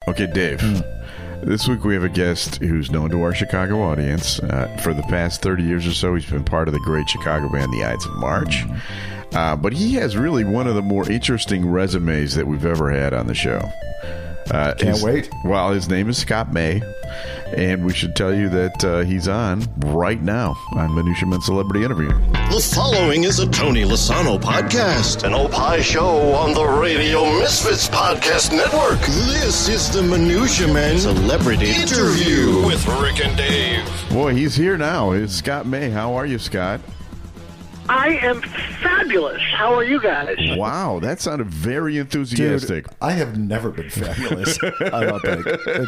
Okay, Dave. This week we have a guest who's known to our Chicago audience. For the past 30 years or so, he's been part of the great Chicago band, the Ides of March. But he has really one of the more interesting resumes that we've ever had on the show. Can't wait. Well, his name is Scott May, and we should tell you that he's on right now on Minutia Men Celebrity Interview. The following is a Tony Lasano podcast, an Opie show on the Radio Misfits Podcast Network. This is the Minutia Men Celebrity Interview with Rick and Dave. Boy, he's here now. It's Scott May. How are you, Scott? I am fabulous. How are you guys? Wow, that sounded very enthusiastic. Dude, I have never been fabulous. I don't think. In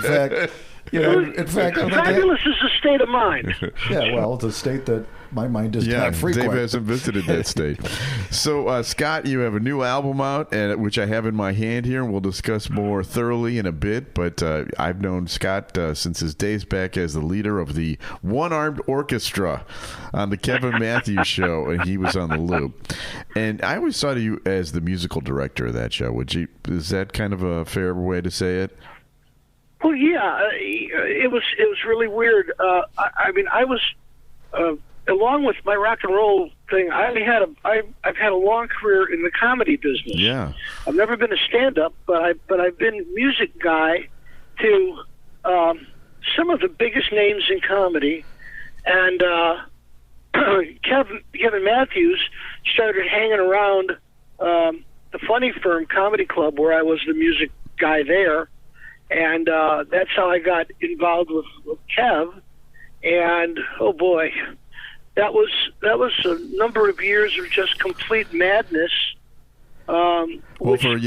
fact, fabulous is a state of mind. Yeah, well, it's a state that my mind is not frequent. Dave hasn't visited that state. So, Scott, you have a new album out, which I have in my hand here, and we'll discuss more thoroughly in a bit. But I've known Scott since his days back as the leader of the One-Armed Orchestra on the Kevin Matthews Show, and he was on the loop. And I always thought of you as the musical director of that show. Is that kind of a fair way to say it? Well, yeah, it was really weird. I was along with my rock and roll thing. I've had a long career in the comedy business. Yeah, I've never been a stand-up, but I've been music guy to some of the biggest names in comedy, and Kevin Matthews started hanging around the Funny Firm Comedy Club, where I was the music guy there. And that's how I got involved with Kev. And oh boy, that was a number of years of just complete madness. Well, for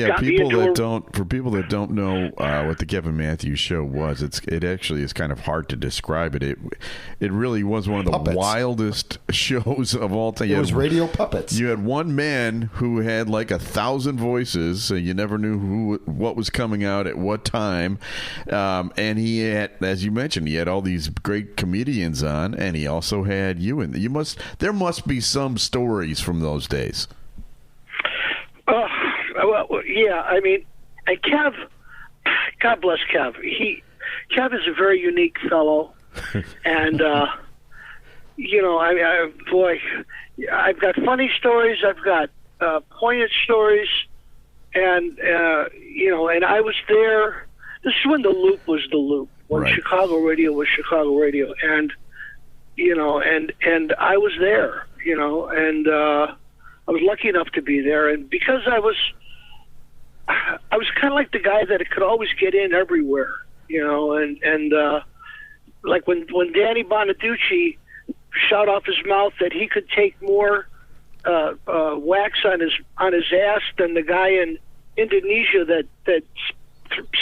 people that don't know what the Kevin Matthews Show was, it actually is kind of hard to describe it. It really was one of the puppets. Wildest shows of all time. It was radio puppets. You had one man who had like 1,000 voices, so you never knew what was coming out at what time. And he had, as you mentioned, he had all these great comedians on, and he also had you in. There must be some stories from those days. Well, yeah, I mean, and Kev, God bless Kev. Kev is a very unique fellow, and I've got funny stories, I've got poignant stories, and and I was there. This is when the Loop was the Loop, when right. Chicago radio was Chicago radio, and I was there, and I was lucky enough to be there, and because I was kind of like the guy that could always get in everywhere, and like when Danny Bonaducci shot off his mouth that he could take more wax on his ass than the guy in Indonesia that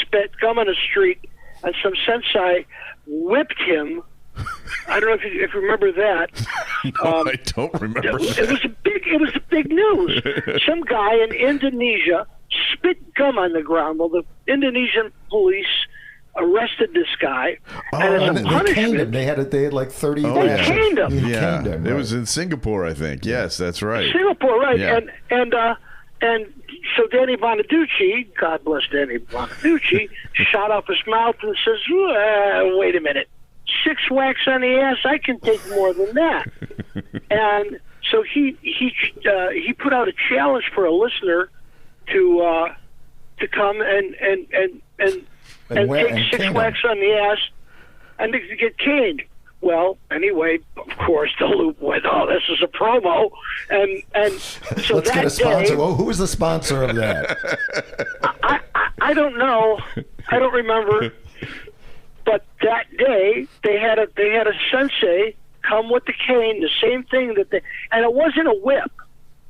spat gum on the street, and some sensei whipped him. I don't know if you remember that. No, I don't remember that. It was big news. Some guy in Indonesia spit gum on the ground. Well, the Indonesian police arrested this guy, and as a punishment, they caned him. They had like 30. They caned him. Yeah, caned him, right. It was in Singapore, I think. Yes, that's right. Singapore, right? Yeah. And so Danny Bonaducci, God bless Danny Bonaducci, shot off his mouth and says, "Wait a minute. 6 whacks on the ass, I can take more than that." And so he put out a challenge for a listener to come and take 6 whacks on the ass and to get caned. Well, anyway, of course, the Loop went, "Oh, this is a promo," and so let's that get a sponsor. day, well, who was the sponsor of that? I don't know. I don't remember. But that day, they had a sensei come with the cane, the same thing and it wasn't a whip.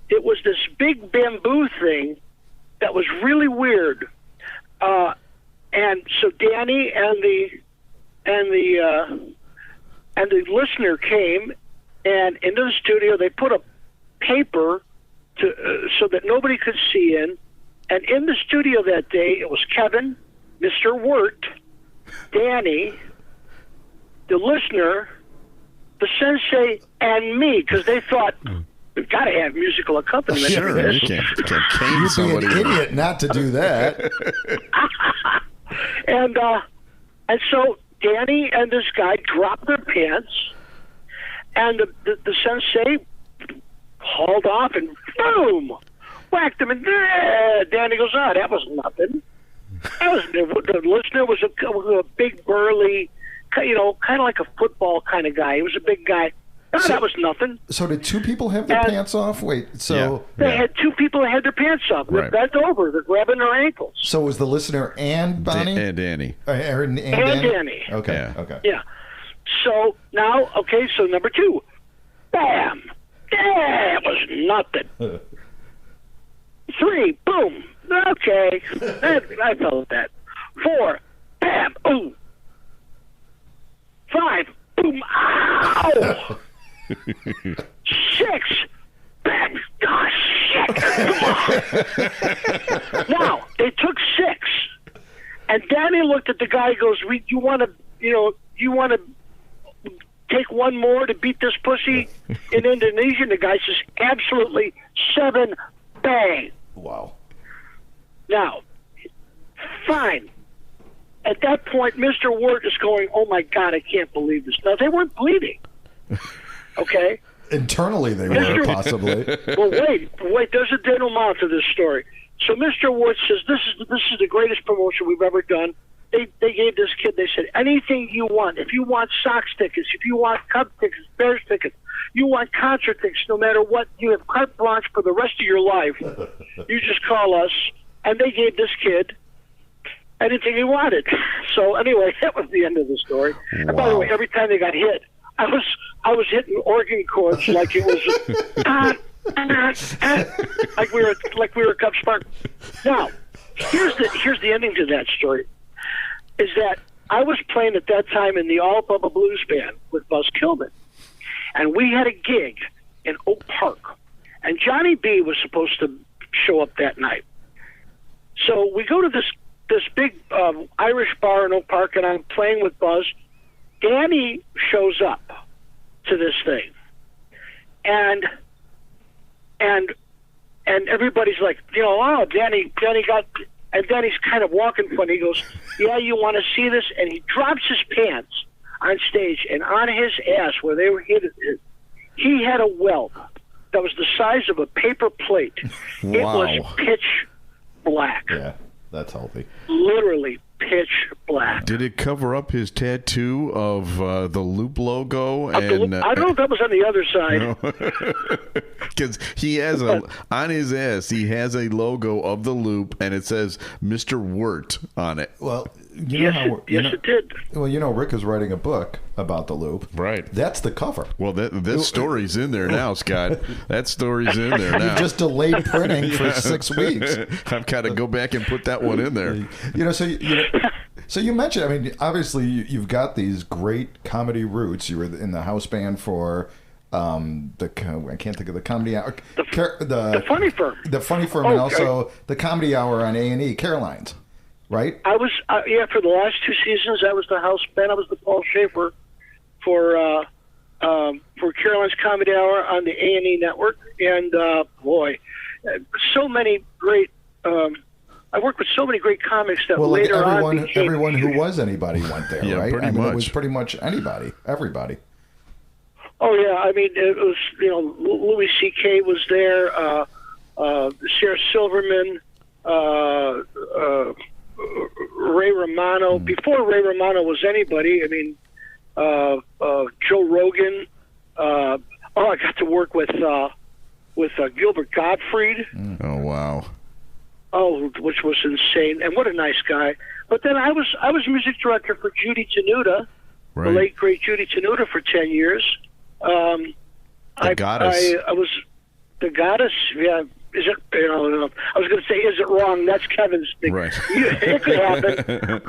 It was this big bamboo thing that was really weird. And so Danny and the listener came, and into the studio they put a paper so that nobody could see in. And in the studio that day, it was Kevin, Mr. Wirt, Danny, the listener, the sensei, and me, because they thought we've got to have musical accompaniment. Sure, you can't cane You'd somebody. be an idiot not to do that. And so Danny and this guy dropped their pants, and the sensei hauled off and boom, whacked him, and Danny goes, that was nothing. The listener was a big burly, kind of like a football kind of guy. He was a big guy. That was nothing. So did two people have their pants off? Wait, so... They had two people that had their pants off. They're bent over. They're grabbing their ankles. So was the listener and Bonnie? And Danny. And Danny. Okay, Yeah. okay. Yeah. So now, so number 2. Bam! That was nothing. 3, boom. Okay. I felt that. 4, bam, ooh. 5, boom, ow! 6, bam, shit. Now, they took 6. And Danny looked at the guy and goes, you want to take one more to beat this pussy in Indonesia? And the guy says, absolutely, 7, bang. Wow. Now, fine. At that point, Mr. Wirt is going, oh, my God, I can't believe this. Now, they weren't bleeding. Okay? Internally, they were, possibly. Well, wait. There's a denouement to this story. So Mr. Wirt says, this is the greatest promotion we've ever done. They gave this kid, they said, anything you want. If you want Sox tickets, if you want Cub tickets, Bears tickets, you want concert tickets, no matter what, you have carte blanche for the rest of your life. You just call us. And they gave this kid anything he wanted. So anyway, that was the end of the story. Wow. And by the way, every time they got hit, I was hitting organ chords like it was like we were Cub Spark. Now, here's the ending to that story. Is that I was playing at that time in the All Bubba Blues Band with Buzz Kilman, and we had a gig in Oak Park, and Johnny B was supposed to show up that night. So we go to this big Irish bar in Oak Park, and I'm playing with Buzz. Danny shows up to this thing, and everybody's like, oh, Danny got, and Danny's kind of walking funny. He goes, yeah, you want to see this? And he drops his pants on stage, and on his ass where they were hit, he had a welt that was the size of a paper plate. Wow. It was pitch black. Yeah, that's healthy. Literally pitch black. Did it cover up his tattoo of the Loop logo? I don't know if that was on the other side. Because he has on his ass, he has a logo of the Loop, and it says Mr. Wirt on it. Well, it did. Well, Rick is writing a book about the Loop. Right. That's the cover. Well, this story's in there now, Scott. That story's in there now. You just delayed printing for 6 weeks. I've got to go back and put that one in there. So you mentioned, I mean, obviously you've got these great comedy roots. You were in the house band for I can't think of the comedy hour. The Funny Firm. The Funny Firm, and also the Comedy Hour on A&E, Caroline's, right? I was, for the last 2 seasons, I was the house band. I was the Paul Schaefer for Caroline's Comedy Hour on the A&E network. And, so many great... I worked with so many great comics that later on became... everyone who was anybody went there, right? Pretty much. It was pretty much anybody, everybody. Oh, yeah. I mean, it was, Louis C.K. was there, Sarah Silverman, Ray Romano. Before Ray Romano was anybody, I mean, Joe Rogan. I got to work with Gilbert Gottfried. Oh, wow. Oh, which was insane. And what a nice guy. But then I was music director for Judy Tenuta, the late, great Judy Tenuta, for 10 years. The Goddess. I was the Goddess. Yeah, is it? I was going to say, is it wrong? That's Kevin's thing. Right. It could happen.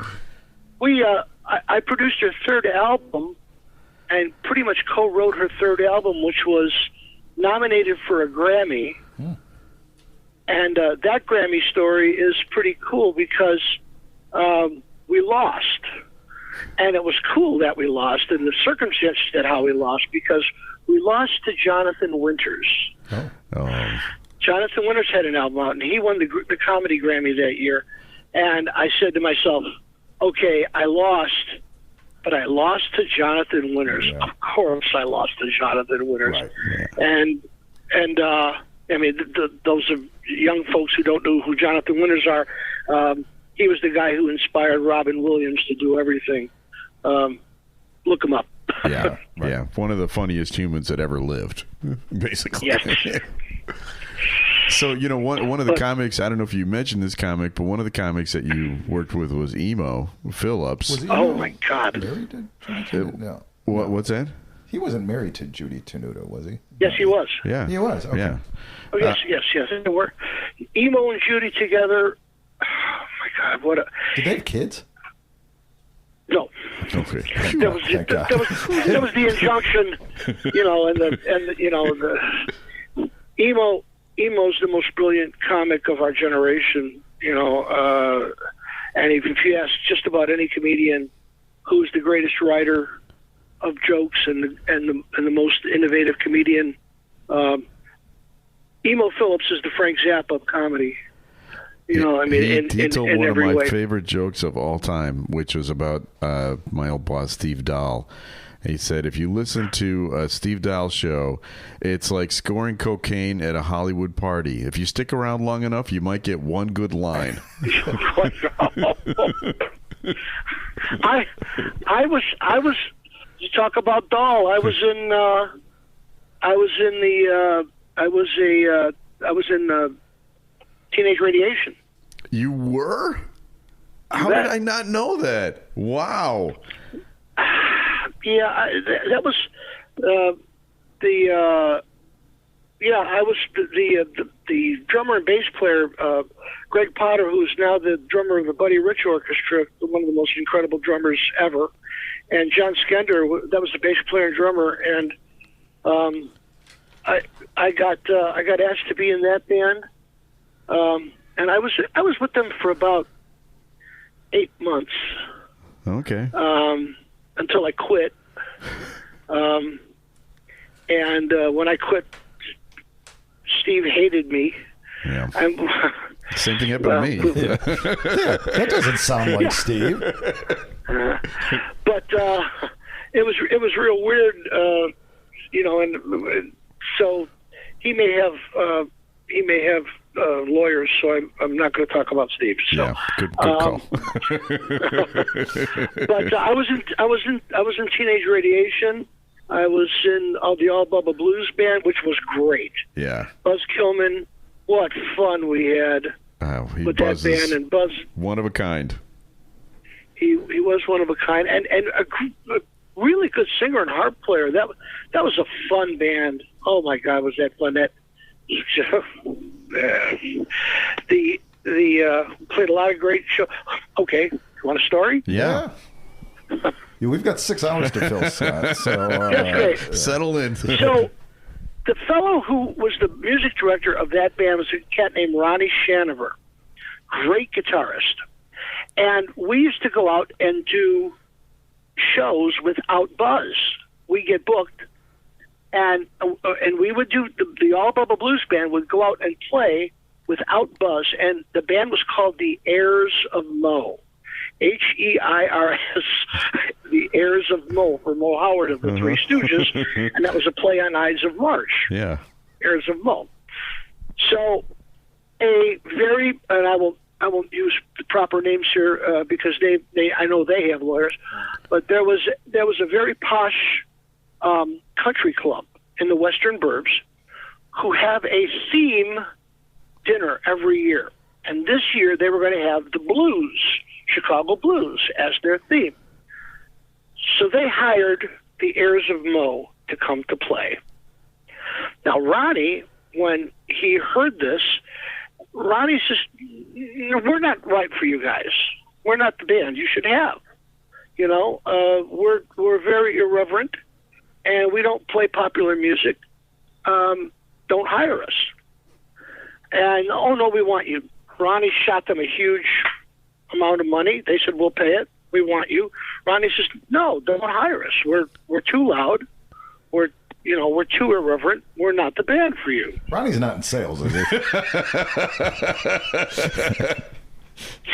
I produced her 3rd album, and pretty much co-wrote her 3rd album, which was nominated for a Grammy. And that Grammy story is pretty cool because we lost. And it was cool that we lost, and the circumstances that how we lost, because we lost to Jonathan Winters. Oh. Jonathan Winters had an album out, and he won the Comedy Grammy that year. And I said to myself, okay, I lost, but I lost to Jonathan Winters. Yeah. Of course, I lost to Jonathan Winters. Right. And I mean, those are young folks who don't know who Jonathan Winters are. He was the guy who inspired Robin Williams to do everything. Look him up. Yeah, yeah. One of the funniest humans that ever lived, basically. Yes. So, you know, one of the comics, I don't know if you mentioned this comic, but one of the comics that you worked with was Emo Phillips. Was he Oh, my God. married to Judy Tenuta? No. What's that? He wasn't married to Judy Tenuta, was he? Yes, he was. Yeah. He was, okay. Yeah. Oh, yes. They were. Emo and Judy together. Oh, my God. What a... Did they have kids? No. Okay. That was the injunction, you know, and you know, the Emo's the most brilliant comic of our generation, you know, and if you ask just about any comedian who's the greatest writer of jokes and the most innovative comedian, Emo Phillips is the Frank Zappa of comedy. You know, I mean, he told in one of every my way. favorite jokes of all time, which was about my old boss, Steve Dahl. He said, if you listen to a Steve Dahl show, it's like scoring cocaine at a Hollywood party. If you stick around long enough, you might get one good line. I was. You talk about Dahl. I was in Teenage Radiation. You were? How did I not know that? Wow. Yeah, that was I was the drummer and bass player, Greg Potter, who's now the drummer of the Buddy Rich Orchestra, one of the most incredible drummers ever, and John Skender, that was the bass player and drummer, and I got asked to be in that band, and I was with them for about 8 months. Okay. Until I quit. And when I quit, Steve hated me. Yeah. Same thing happened to me. Yeah, that doesn't sound like Steve. But it was real weird, you know, and so he may have lawyers, so I'm not going to talk about Steve. So, yeah, good call. But I was in Teenage Radiation. I was in the All Bubba Blues Band, which was great. Yeah. Buzz Killman, what fun we had with that band, and Buzz, one of a kind. He was one of a kind, and a really good singer and harp player. That was a fun band. Oh my God, was that fun? That the played a lot of great shows. Okay, you want a story? Yeah. Yeah, we've got 6 hours to fill, Scott. So That's great. Settle in. So the fellow who was the music director of that band was a cat named Ronnie Shanover, great guitarist. And we used to go out and do shows without Buzz. We get booked, and we would do the All Bubba Blues Band would go out and play without Buzz, and the band was called the Heirs of Mo, Heirs, the Heirs of Mo, for Mo Howard of the Three Stooges, and that was a play on Ides of March. Yeah. Heirs of Mo. So a very, and I won't use the proper names here because they I know they have lawyers, but there was a very posh country club in the Western Burbs who have a theme dinner every year, and this year they were going to have the blues, Chicago blues, as their theme. So they hired the Heirs of Mo to come to play. Now Ronnie, when he heard this, Ronnie says, "We're not right for you guys. We're not the band you should have. You know, we're very irreverent, and we don't play popular music. Don't hire us." And oh no, we want you. Ronnie shot them a huge amount of money. They said, "We'll pay it. We want you." Ronnie says, "No, don't hire us. We're too loud. We're too irreverent. We're not the band for you." Ronnie's not in sales, is he?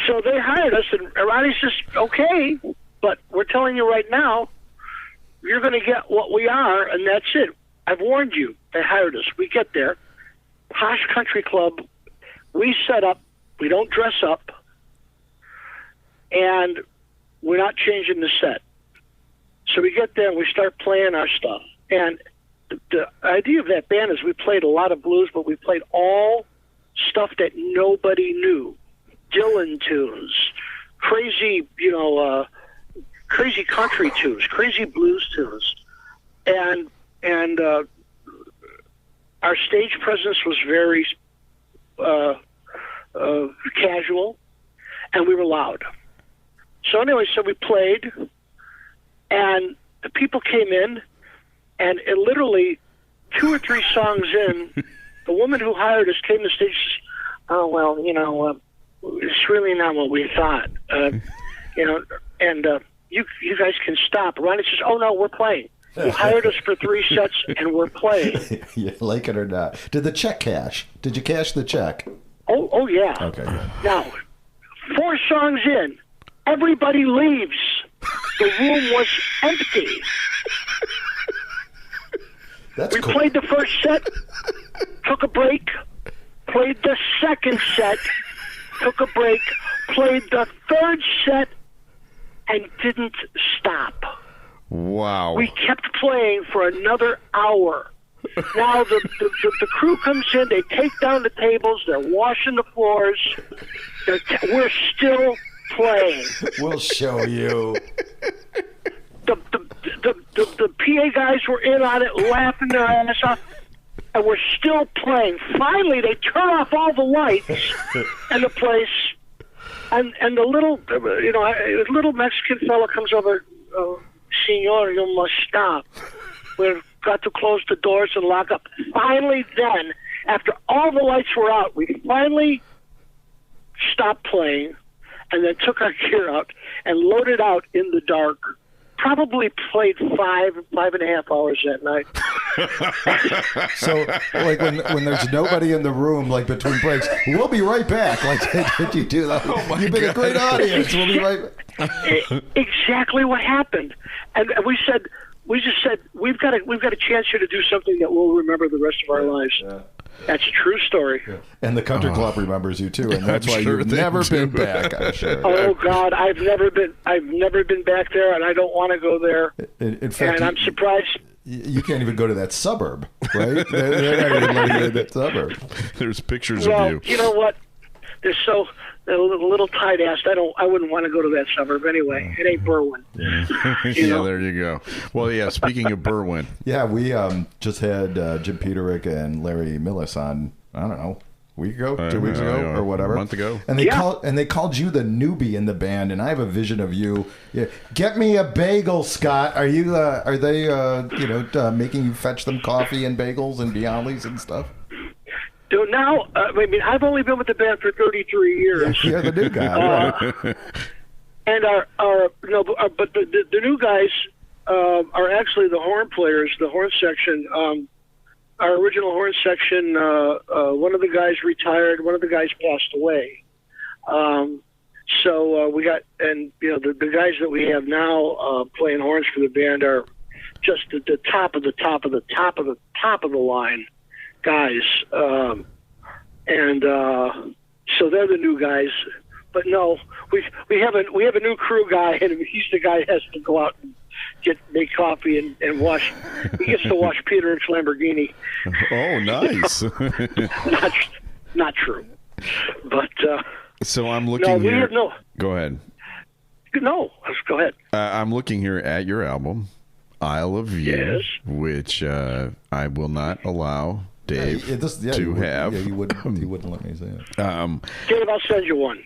So they hired us, and Ronnie says, okay, but we're telling you right now, you're going to get what we are, and that's it. I've warned you. They hired us. We get there. Posh Country Club. We set up. We don't dress up. And we're not changing the set. So we get there and we start playing our stuff. And the idea of that band is we played a lot of blues, but we played all stuff that nobody knew. Dylan tunes, crazy, crazy country tunes, crazy blues tunes. And our stage presence was very casual, and we were loud. So anyway, so we played, and the people came in, and it literally 2 or 3 songs in, the woman who hired us came to the stage and says, oh, well, it's really not what we thought, and you guys can stop. Ronnie says, oh, no, we're playing. You hired us for 3 sets, and we're playing. Yeah, like it or not. Did the check cash? Did you cash the check? Oh yeah. Okay. Good. Now, 4 songs in, everybody leaves. The room was empty. That's cool. Played the first set, took a break, played the second set, took a break, played the third set, and didn't stop. Wow. We kept playing for another hour. Now the crew comes in, they take down the tables, they're washing the floors. We're still playing. We'll show you. The PA guys were in on it, laughing their ass off, and we're still playing. Finally, they turn off all the lights and the place, and the little Mexican fella comes over. Senor, you must stop. We've got to close the doors and lock up. Finally, then, after all the lights were out, we finally stopped playing and then took our gear out and loaded out in the dark. Probably played 5.5 hours that night. So, like when there's nobody in the room, like between breaks, we'll be right back. Like, did you do that? Oh You've been a great audience. We'll be right back. Exactly what happened, and we just said we've got a chance here to do something that we'll remember the rest of our lives. Yeah. That's a true story. Yeah. And the country club remembers you too, and that's why you've never been back. I'm sure. Oh God, I've never been back there, and I don't want to go there. In fact, I'm surprised. You can't even go to that suburb, right? They're not even letting you in that suburb. There's pictures of you. You know what? They're a little tight-assed. I wouldn't want to go to that suburb anyway. It ain't Berwyn. Yeah, there you go. Well, yeah, speaking of Berwyn. Yeah, we just had Jim Peterick and Larry Millis on, I don't know, a week ago, 2 weeks ago, or whatever. A month ago. And they called you the newbie in the band, and I have a vision of you. Yeah, get me a bagel, Scott. Are they making you fetch them coffee and bagels and Bialys and stuff? So now, I've only been with the band for 33 years. You're the new guy, right? And but the new guys are actually the horn players, the horn section. Our original horn section, one of the guys retired, one of the guys passed away. So we got, and the guys that we have now playing horns for the band are just the top of the top of the top of the top of the line guys, and so they're the new guys. But no, we have a new crew guy, and he's the guy that has to go out and make coffee and wash. He gets to wash Peterick's Lamborghini. Oh, nice. not true, but so I'm looking here. Go ahead. No, go ahead. I'm looking here at your album, Isle of View, yes, which I will not allow Dave to have. Yeah, he wouldn't let me say it. Dave, I'll send you one.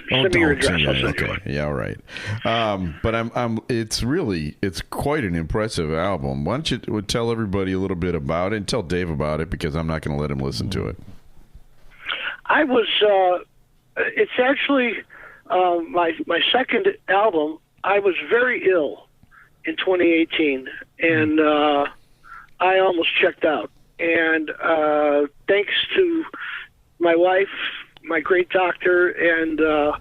Send me your address. I'll send you one. Yeah, all right. But it's quite an impressive album. Why don't you tell everybody a little bit about it and tell Dave about it, because I'm not going to let him listen to it. I was. It's actually my second album. I was very ill in 2018, and I almost checked out. And thanks to my wife my great doctor and the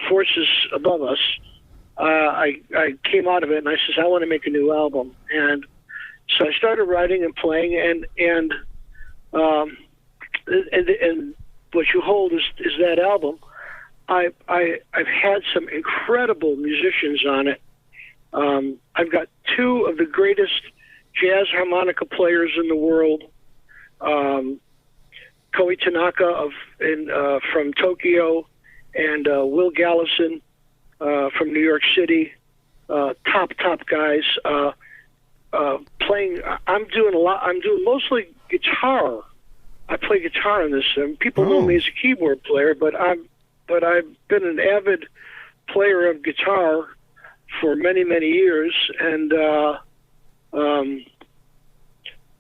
forces above us, I came out of it and I says, I want to make a new album. And so I started writing and playing, and what you hold is that album. I've had some incredible musicians on it. I've got two of the greatest jazz harmonica players in the world. Koei Tanaka from Tokyo, and Will Gallison from New York City. Top guys. Playing. I'm doing mostly guitar. I play guitar in this. People know me as a keyboard player, but I've been an avid player of guitar for many years, and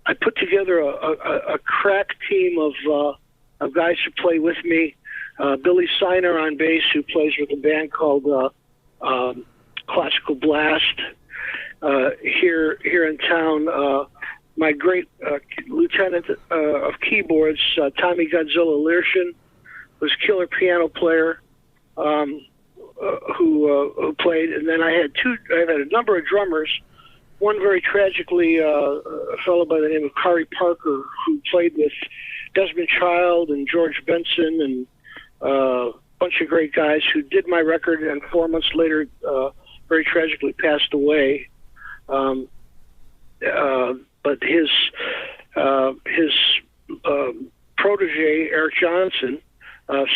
I put together a crack team of guys who play with me. Billy Seiner on bass, who plays with a band called Classical Blast here in town. My great lieutenant of keyboards, Tommy Godzilla Learshin, was a killer piano player who played, and then I had a number of drummers. One very tragically, a fellow by the name of Kari Parker, who played with Desmond Child and George Benson and a bunch of great guys, who did my record, and 4 months later, very tragically passed away. But his protege, Eric Johnson,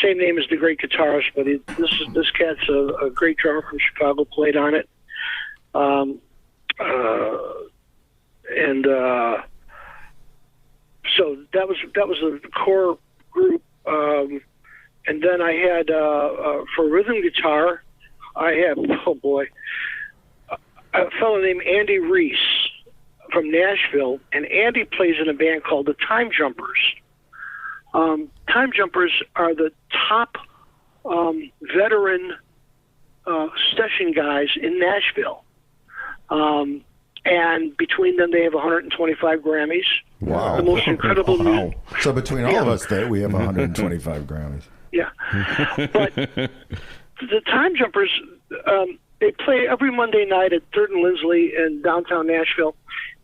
same name as the great guitarist, but this cat's a great drummer from Chicago, played on it. So that was the core group. And then I had for rhythm guitar, I had a fellow named Andy Reese from Nashville, and Andy plays in a band called the Time Jumpers. Time Jumpers are the top veteran session guys in Nashville. And between them, they have 125 Grammys. Wow. The most incredible So between all of us, we have 125 Grammys. Yeah. But the Time Jumpers, they play every Monday night at 3rd and Lindsley in downtown Nashville.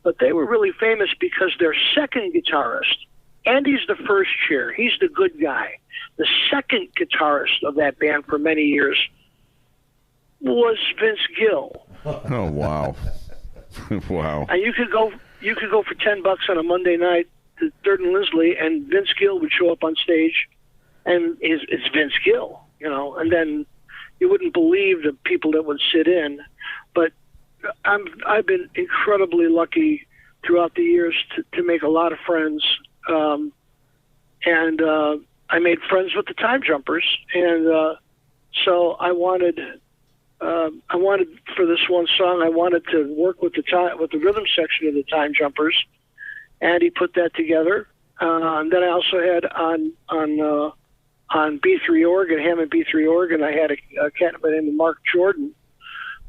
But they were really famous because their second guitarist, Andy's the first chair, he's the good guy. The second guitarist of that band for many years was Vince Gill. Oh, wow. Wow. And you could go for $10 on a Monday night to 3rd and Lindsley, and Vince Gill would show up on stage, and it's Vince Gill, and then you wouldn't believe the people that would sit in. But I've been incredibly lucky throughout the years to make a lot of friends, and I made friends with the Time Jumpers, and so I wanted for this one song, I wanted to work with the rhythm section of the Time Jumpers, and he put that together. And then I also had on B3 organ, Hammond B3 organ, I had a cat by the name of Mark Jordan,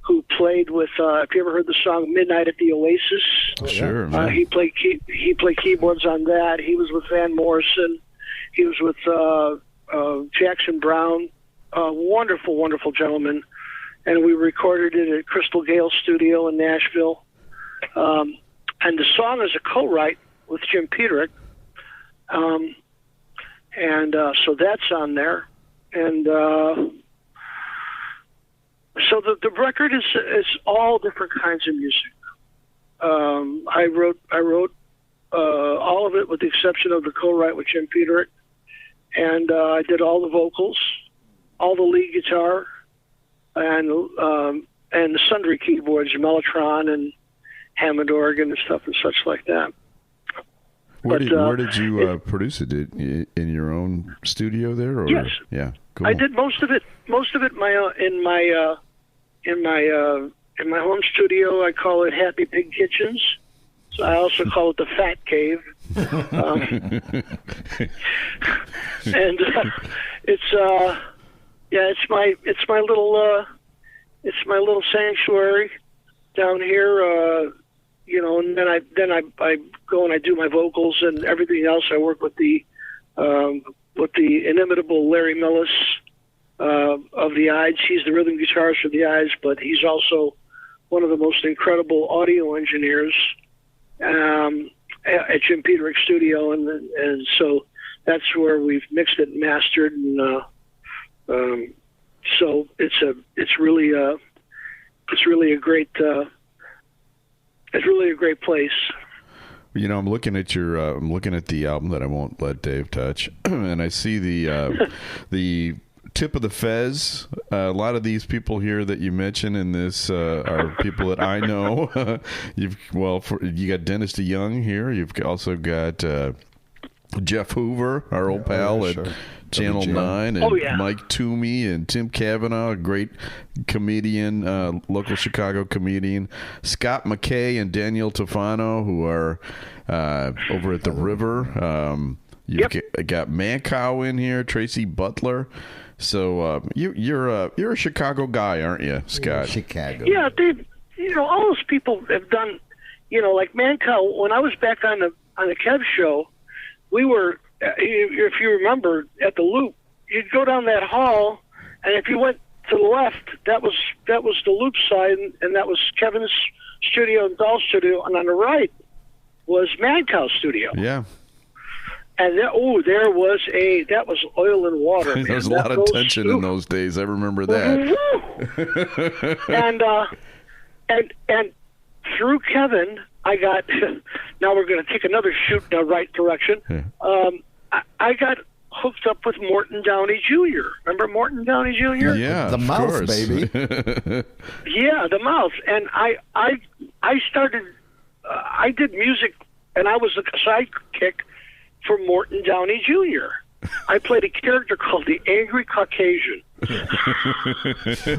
who played with. Have you ever heard the song "Midnight at the Oasis"? Sure. He played keyboards on that. He was with Van Morrison. He was with Jackson Brown. Wonderful, wonderful gentleman. And we recorded it at Crystal Gale Studio in Nashville. And the song is a co-write with Jim Peterick. So that's on there. And so the record is all different kinds of music. I wrote all of it with the exception of the co-write with Jim Peterick. And I did all the vocals, all the lead guitar, and the sundry keyboards, Mellotron and Hammond organ and stuff and such like that. Where did you produce it? In your own studio there? Or? Yes. Yeah. Cool. I did most of it in my home studio. I call it Happy Pig Kitchens. So I also call it the Fat Cave. And it's my little sanctuary down here. And then I go and I do my vocals and everything else. I work with the with the inimitable Larry Millis of the Ides. He's the rhythm guitarist for the Ides, but he's also one of the most incredible audio engineers at Jim Peterick's studio, and so that's where we've mixed it and mastered, and so it's really a great place. You know, I'm looking at the album that I won't let Dave touch, and I see the tip of the fez. A lot of these people here that you mentioned in this are people that I know. You got Dennis DeYoung here. You've also got Jeff Hoover, our old pal at Channel 9, and Mike Toomey and Tim Cavanaugh, a great comedian, local Chicago comedian. Scott McKay and Daniel Tofano, who are over at the River. You've got Mancow in here, Tracy Butler. So you're a Chicago guy, aren't you, Scott? Chicago. Yeah, all those people have done, like Mancow. When I was back on the Kev show, we were, if you remember, at the Loop. You'd go down that hall, and if you went to the left, that was the Loop side, and that was Kevin's studio and Doll's studio, and on the right was Mancow's studio. Yeah. And that was oil and water. There was a lot of tension in those days. I remember that. and through Kevin, I got. Now we're going to take another shoot in the right direction. I got hooked up with Mort Downey Jr. Remember Mort Downey Jr.? Yeah, the Mouth, course. baby. Yeah, the Mouth. And I started. I did music, and I was a sidekick for Mort Downey Jr. I played a character called the Angry Caucasian.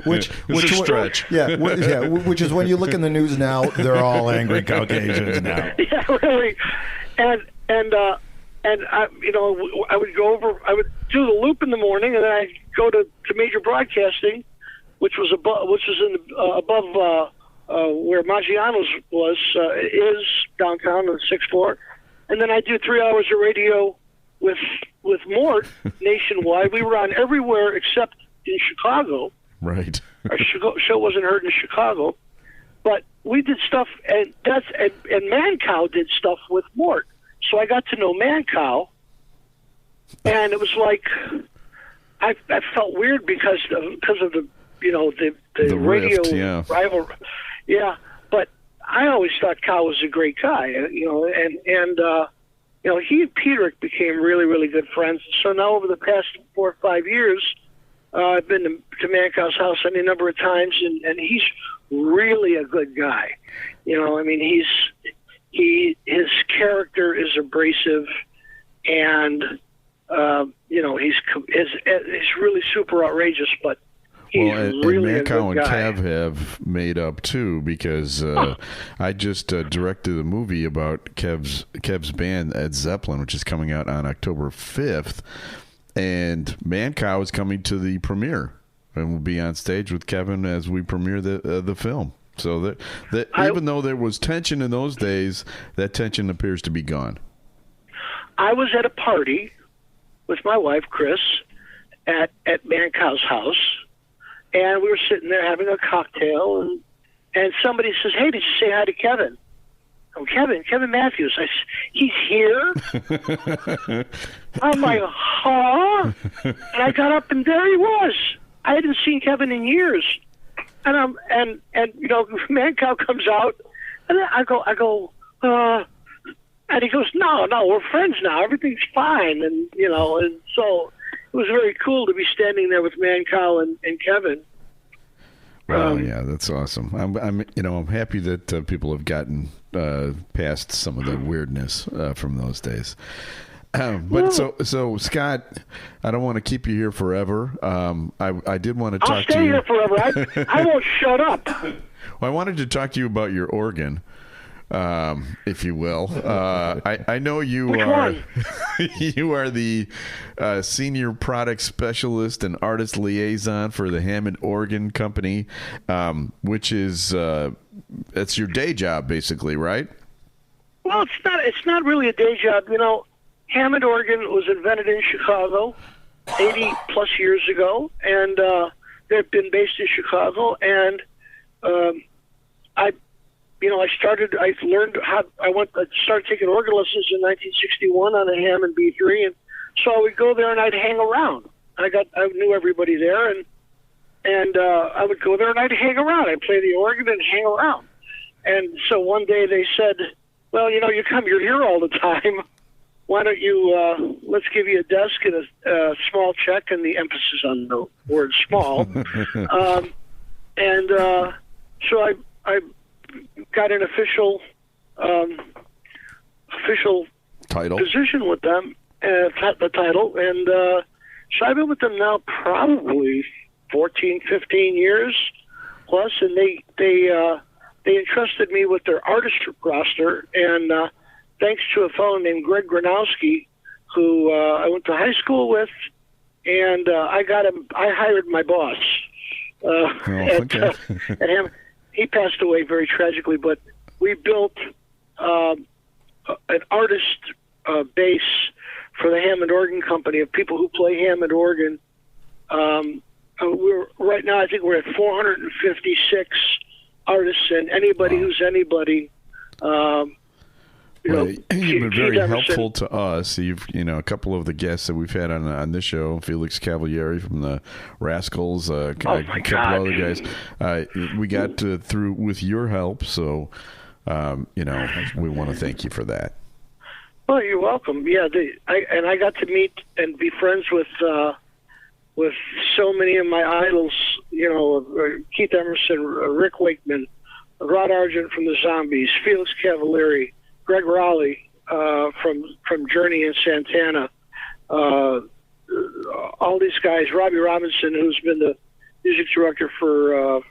which is a stretch. Which is when you look in the news now, they're all angry Caucasians now. Yeah, really. And I would go over. I would do the Loop in the morning, and then I'd go to Major Broadcasting, which was above where Maggiano's is downtown on the 6th floor. And then I do 3 hours of radio with Mort nationwide. We were on everywhere except in Chicago. Right. Our show wasn't heard in Chicago, but we did stuff, and Mancow did stuff with Mort. So I got to know Mancow, and it was like I felt weird because of the the radio rival. Yeah, but I always thought Cow was a great guy, and he and Peterick became really, really good friends. So now over the past 4 or 5 years, I've been to Mancow's house any number of times, and he's really a good guy. His character is abrasive, and he's really super outrageous, but he's really and Mancow a good guy. and Kev have made up too, because I just directed a movie about Kev's band Ed Zeppelin, which is coming out on October 5th, and Mancow is coming to the premiere and will be on stage with Kevin as we premiere the film. So that even though there was tension in those days, that tension appears to be gone. I was at a party with my wife, Chris, at Mancow's house, and we were sitting there having a cocktail, and somebody says, "Hey, did you say hi to Kevin?" Oh, Kevin Matthews. He's here? I'm like, huh? And I got up, and there he was. I hadn't seen Kevin in years. And Mancow comes out, and I go, and he goes, no, we're friends now. Everything's fine, and so it was very cool to be standing there with Mancow and Kevin. Yeah, that's awesome. I'm happy that people have gotten past some of the weirdness from those days. So Scott, I don't want to keep you here forever. I did want to talk to you. I'll stay here forever. I won't shut up. Well, I wanted to talk to you about your organ, if you will. I know you Which are. one? You are the senior product specialist and artist liaison for the Hammond Organ Company, which is that's your day job, basically, right? Well, it's not really a day job. Hammond organ was invented in Chicago 80 plus years ago, and they've been based in Chicago. And I started taking organ lessons in 1961 on a Hammond B3, and so I would go there and I'd hang around. I knew everybody there, and I would go there and I'd hang around. I'd play the organ and hang around. And so one day they said, well, you're here all the time. Why don't you, let's give you a desk and a small check, and the emphasis on the word small. So I got an official title position with them, the title. And so I've been with them now probably 14, 15 years plus, and they entrusted me with their artist roster, and thanks to a fellow named Greg Gronowski, who I went to high school with, and I hired my boss. At Hammond. He passed away very tragically, but we built an artist base for the Hammond Organ Company of people who play Hammond organ. Right now, I think we're at 456 artists, and anybody who's anybody. You've been very helpful to us. You've, a couple of the guests that we've had on this show, Felix Cavalieri from the Rascals, a couple other guys. We got through with your help, so we want to thank you for that. Well, you're welcome. Yeah, I got to meet and be friends with so many of my idols. Keith Emerson, Rick Wakeman, Rod Argent from the Zombies, Felix Cavalieri, Greg Raleigh from Journey and Santana, all these guys. Robbie Robinson, who's been the music director for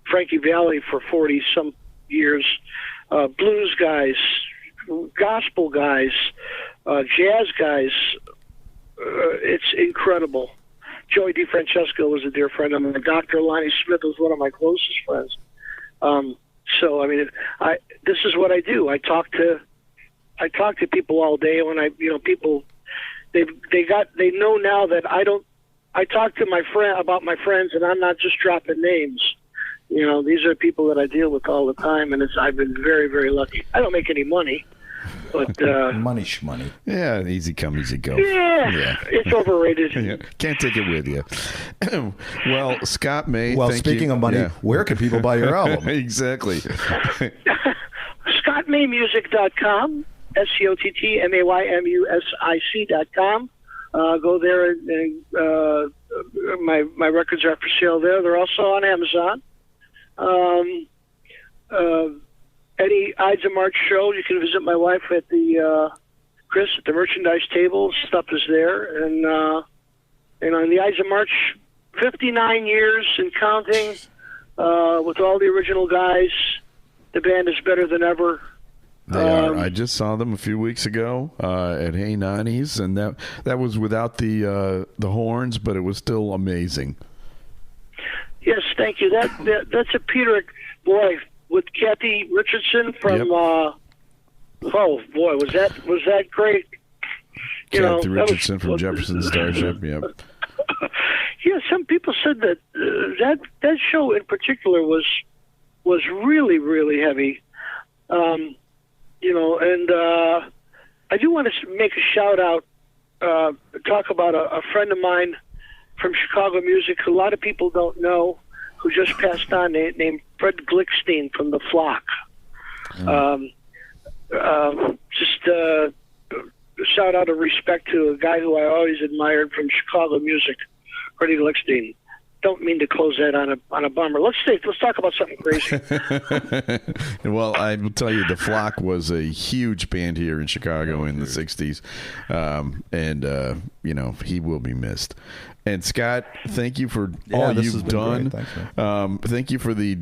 Frankie Valli for 40 some years. Blues guys, gospel guys, jazz guys. It's incredible. Joey DeFrancesco was a dear friend of mine. Dr. Lonnie Smith was one of my closest friends. So this is what I do. I talk to people all day. When people, they know now that I talk to my friend about my friends, and I'm not just dropping names. These are people that I deal with all the time, and I've been very, very lucky. I don't make any money, but money shmoney. Yeah, easy come, easy go. Yeah. It's overrated. Yeah. Can't take it with you. Well, Scott May. Well, speaking of money, where can people buy your album? Exactly. ScottMaymusic.com, ScottMaymusic.com. Go there, and my records are for sale there. They're also on Amazon. Any Ides of March show, you can visit my wife at the Chris at the merchandise table. Stuff is there, and in the Ides of March, 59 years and counting, with all the original guys. The band is better than ever. They are. I just saw them a few weeks ago at Hey Nani's, and that was without the horns, but it was still amazing. Yes, thank you. That's a Peter boy with Kathy Richardson from. Yep. Oh boy, was that great? Kathy Richardson from Jefferson Starship. Yep. Yeah, some people said that that show in particular was really, really heavy. And I do want to make a shout out, talk about a friend of mine from Chicago music who a lot of people don't know, who just passed on, named Fred Glickstein from The Flock. Shout out of respect to a guy who I always admired from Chicago music, Freddie Glickstein. Don't mean to close that on a bummer. Let's talk about something crazy. Well, I will tell you, The Flock was a huge band here in Chicago in the 60s. He will be missed. And Scott, thank you for all you've done. Thank you for the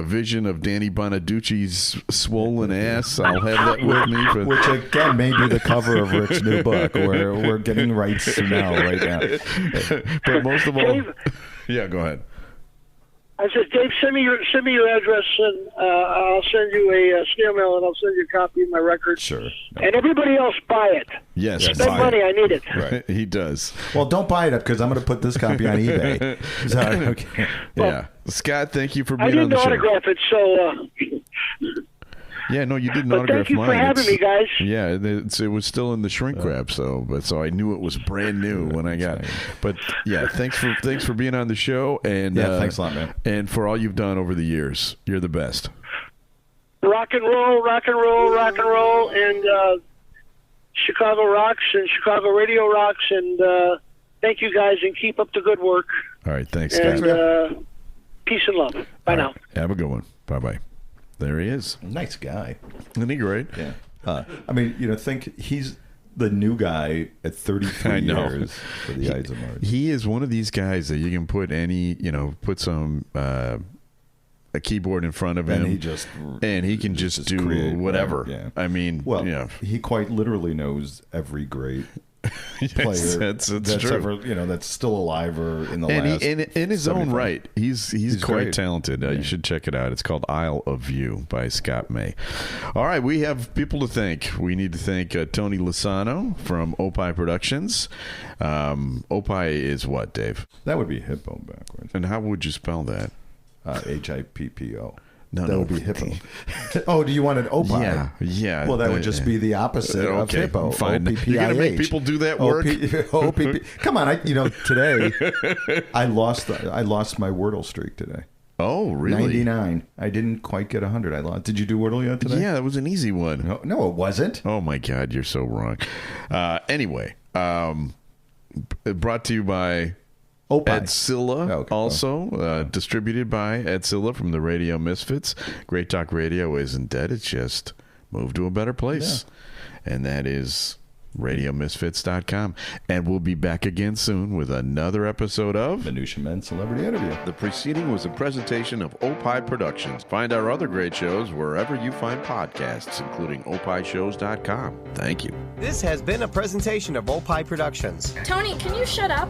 vision of Danny Bonaducci's swollen ass. I'll have that with me. Which again may be the cover of Rick's new book. We're getting rights right now. But most of all, yeah, go ahead. I said, Dave, send me your address, and I'll send you a snail mail, and I'll send you a copy of my record. Sure. No. And everybody else buy it. Yes, spend money. I need it. Right. He does. Well, don't buy it up because I'm going to put this copy on eBay. Okay. Yeah, Scott, thank you for being I on the didn't show. autograph it, so. Yeah, no, you didn't But autograph thank you mine. for having me, guys. Yeah, it was still in the shrink wrap, so I knew it was brand new when I got it. But yeah, thanks for being on the show, and thanks a lot, man. And for all you've done over the years, you're the best. Rock and roll, rock and roll, rock and roll, and Chicago rocks and Chicago radio rocks, and thank you guys, and keep up the good work. All right, thanks, Scott. And peace and love. Bye now. Have a good one. Bye bye. There he is. Nice guy. Isn't he great? Yeah. I mean, think he's the new guy at 33 years for the Ides of March. He is one of these guys that you can put put some a keyboard in front of him, and he can just do create whatever. Yeah. I mean, he quite literally knows every great player that's true. ever, that's still alive or in the and last. In his own right, he's quite great. talented. You should check it out. It's called Isle of View by Scott May. All right, we have people to thank. We need to thank Tony Lasano from Opie Productions. Opie is what, Dave? That would be hippo backwards. And how would you spell that? HIPPO. No, that would be hippo. Oh, do you want an opie? Yeah. Well, that would just be the opposite of hippo. Fine. You're going to make people do that work? OPP. Come on, today I lost my Wordle streak today. Oh, really? 99. I didn't quite get 100. I lost. Did you do Wordle yet today? Yeah, that was an easy one. No, it wasn't. Oh my God, you're so wrong. Anyway, brought to you by Opie. Ed Silla, also distributed by Ed Silla from the Radio Misfits. Great Talk Radio isn't dead; it's just moved to a better place, and that is RadioMisfits.com. And we'll be back again soon with another episode of Minutia Men Celebrity Interview. The preceding was a presentation of Opie Productions. Find our other great shows wherever you find podcasts, including opishows.com. Thank you. This has been a presentation of Opie Productions. Tony, can you shut up?